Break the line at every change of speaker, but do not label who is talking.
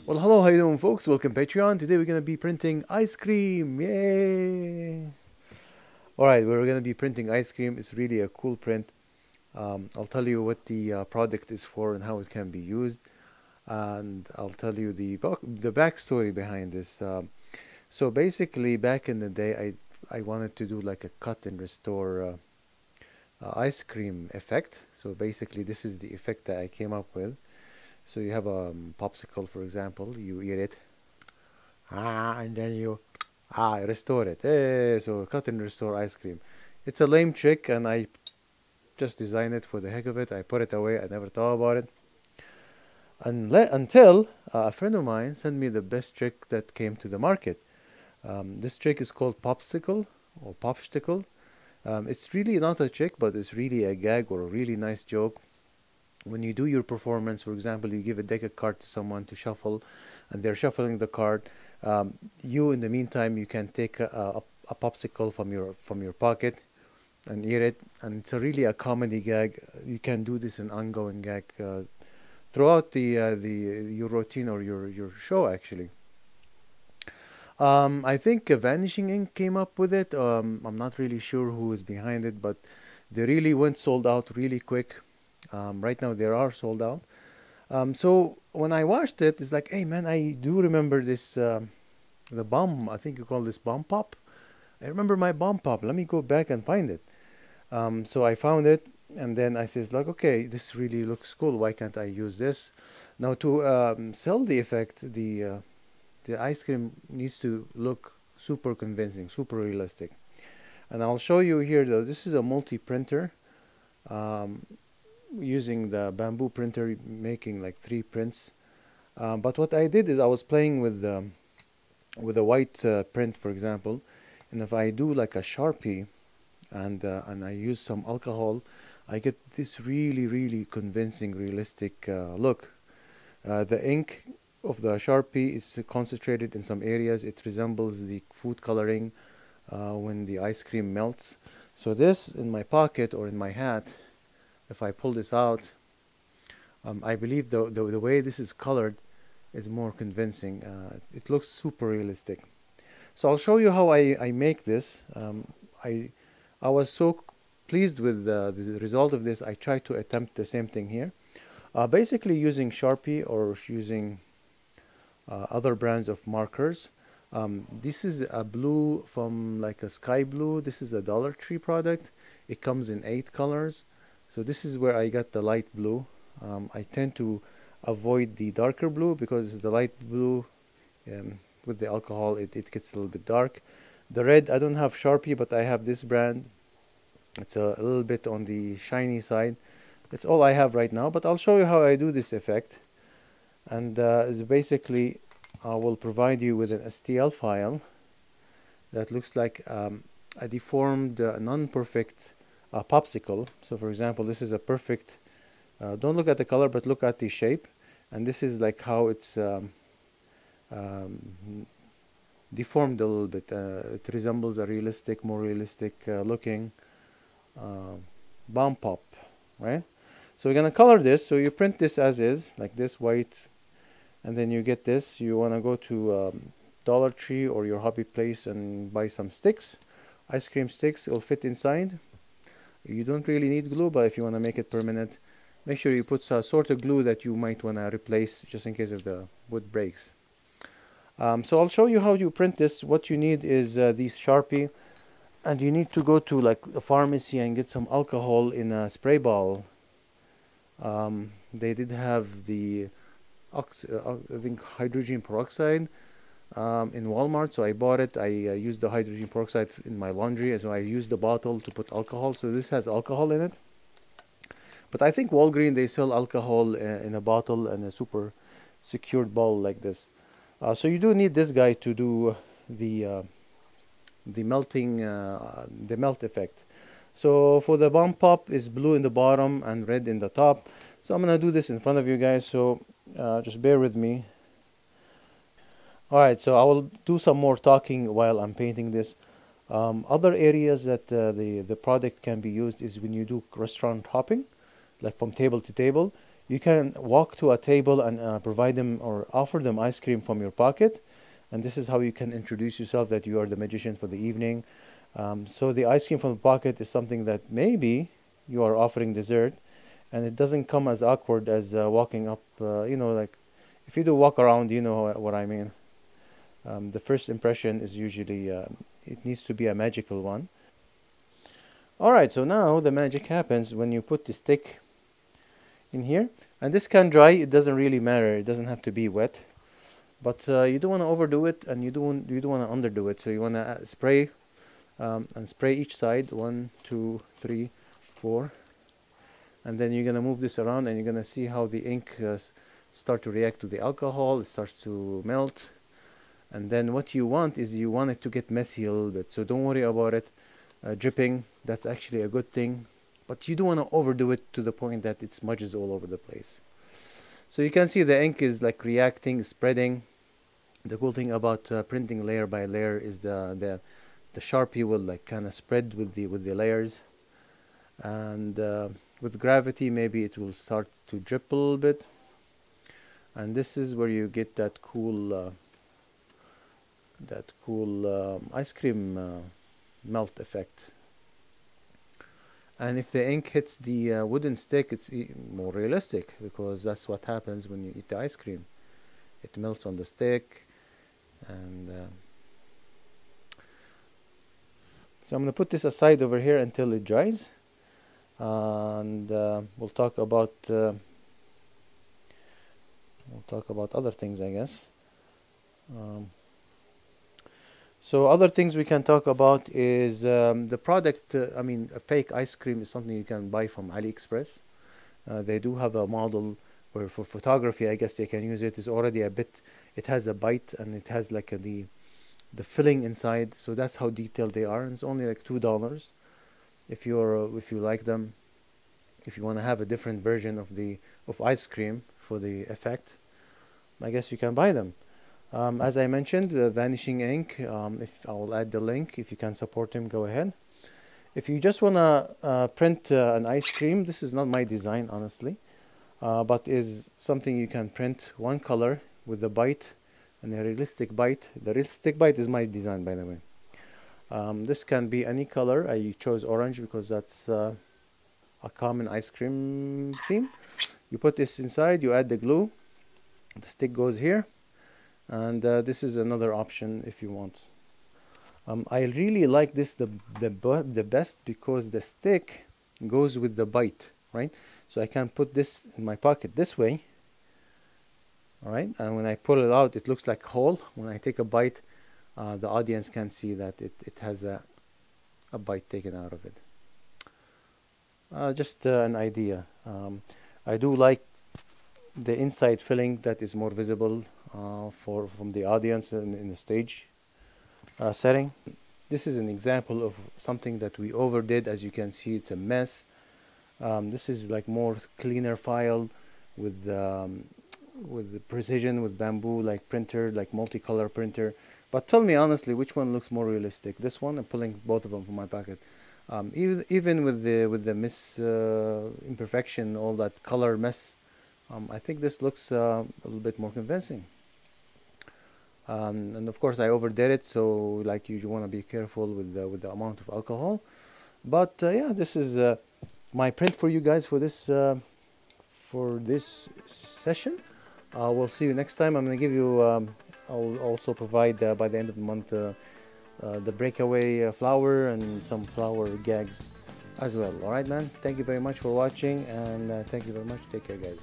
Well, hello, how you doing, folks? Welcome Patreon. Today we're gonna be printing ice cream. Yay! All right, we're gonna be printing ice cream. It's really a cool print. I'll tell you what the product is for and how it can be used, and I'll tell you the backstory behind this. So basically, back in the day, I wanted to do like a cut and restore ice cream effect. So basically, this is the effect that I came up with. So you have a popsicle, for example. You eat it, and then you restore it. So cut and restore ice cream. It's a lame trick, and I just designed it for the heck of it. I put it away. I never thought about it until a friend of mine sent me the best trick that came to the market. This trick is called Popsicle or Popschticle. It's really not a trick, but it's really a gag or a really nice joke. When you do your performance, for example, you give a deck of card to someone to shuffle, and they're shuffling the card. You, in the meantime, you can take a popsicle from your pocket and eat it, and it's really a comedy gag. You can do this in ongoing gag throughout the your routine or your show actually. I think Vanishing Inc came up with it. I'm not really sure who is behind it, but they really went sold out really quick. Right now they are sold out. So when I watched it, it's like, hey man, I do remember this, the bomb. I think you call this bomb pop. I remember my bomb pop. Let me go back and find it. So I found it, and then I says like, okay, this really looks cool. Why can't I use this? Now to sell the effect, the ice cream needs to look super convincing, super realistic. And I'll show you here though. This is a multi-printer. Using the bamboo printer, making like 3 prints. But what I did is I was playing with a white print, for example, and if I do like a Sharpie and I use some alcohol, I get this really convincing, realistic look. The ink of the Sharpie is concentrated in some areas. It resembles the food coloring when the ice cream melts. So this in my pocket or in my hat, if I pull this out, I believe the way this is colored is more convincing. It looks super realistic. So I'll show you how I make this. I was so pleased with the result of this. I tried to attempt the same thing here. Basically using Sharpie or using other brands of markers. This is a blue from like a sky blue. This is a Dollar Tree product. It comes in 8 colors. So this is where I got the light blue. I tend to avoid the darker blue because the light blue with the alcohol it gets a little bit dark. The red, I don't have Sharpie, but I have this brand. It's a little bit on the shiny side. That's all I have right now, but I'll show you how I do this effect. And basically I will provide you with an STL file that looks like a deformed, non-perfect popsicle. So for example, this is a perfect, don't look at the color, but look at the shape. And this is like how it's deformed a little bit. It resembles a realistic, more realistic looking bomb pop, right? So we're gonna color this. So you print this as is, like this white, and then you get this. You wanna go to Dollar Tree or your hobby place and buy some sticks, ice cream sticks. It'll fit inside. You don't really need glue, but if you want to make it permanent, make sure you put some sort of glue that you might want to replace just in case if the wood breaks. So I'll show you how you print this. What you need is these Sharpie, and you need to go to like a pharmacy and get some alcohol in a spray bottle. They did have the I think hydrogen peroxide in Walmart, so I bought it. I used the hydrogen peroxide in my laundry, and so I used the bottle to put alcohol. So this has alcohol in it, but I think Walgreens they sell alcohol in a bottle and a super secured bottle like this. So you do need this guy to do the melting, the melt effect. So for the bomb pop is blue in the bottom and red in the top. So I'm gonna do this in front of you guys, so just bear with me. Alright, so I will do some more talking while I'm painting this. Other areas that the product can be used is when you do restaurant hopping, like from table to table. You can walk to a table and provide them or offer them ice cream from your pocket, and this is how you can introduce yourself that you are the magician for the evening. So the ice cream from the pocket is something that maybe you are offering dessert, and it doesn't come as awkward as walking up, like if you do walk around, you know what I mean. The first impression is usually, it needs to be a magical one. Alright, so now the magic happens when you put the stick in here, and this can dry, it doesn't really matter, it doesn't have to be wet, but you don't want to overdo it, and you don't want to underdo it, so you want to spray and spray each side, 1, 2, 3, 4, and then you're going to move this around, and you're going to see how the ink start to react to the alcohol. It starts to melt, and then what you want is you want it to get messy a little bit, so don't worry about it dripping. That's actually a good thing, but you don't want to overdo it to the point that it smudges all over the place. So you can see the ink is like reacting, spreading. The cool thing about printing layer by layer is the Sharpie will like kind of spread with the layers, and with gravity maybe it will start to drip a little bit, and this is where you get that cool ice cream melt effect. And if the ink hits the wooden stick, it's more realistic, because that's what happens when you eat the ice cream. It melts on the stick, and so I'm going to put this aside over here until it dries, and we'll talk about other things, I guess. So other things we can talk about is the product. I mean, a fake ice cream is something you can buy from AliExpress. They do have a model where for photography, I guess they can use it. It's already a bit, it has a bite, and it has like the filling inside. So that's how detailed they are. And it's only like $2 if you like them. If you want to have a different version of ice cream for the effect, I guess you can buy them. As I mentioned, Vanishing Inc. If I will add the link, if you can support him, go ahead. If you just want to print an ice cream, this is not my design, honestly, but is something you can print one color with the bite and a realistic bite. The realistic bite is my design, by the way. This can be any color. I chose orange because that's a common ice cream theme. You put this inside, you add the glue, the stick goes here, and this is another option if you want. I really like this the best because the stick goes with the bite, right? So I can put this in my pocket this way, all right? And when I pull it out, it looks like whole. When I take a bite, the audience can see that it has a bite taken out of it. Just an idea. I do like the inside filling that is more visible from the audience in the stage setting. This is an example of something that we overdid. As you can see, it's a mess. This is like more cleaner file with the precision, with bamboo like printer, like multicolor printer. But tell me honestly, which one looks more realistic? This one? I'm pulling both of them from my pocket. Even with the imperfection, all that color mess, I think this looks a little bit more convincing. And of course I overdid it, so like you want to be careful with the amount of alcohol. But yeah, this is my print for you guys for this session. We'll see you next time. I'm going to give you, I'll also provide by the end of the month the breakaway flower and some flower gags as well. Alright, man, thank you very much for watching, and thank you very much. Take care, guys.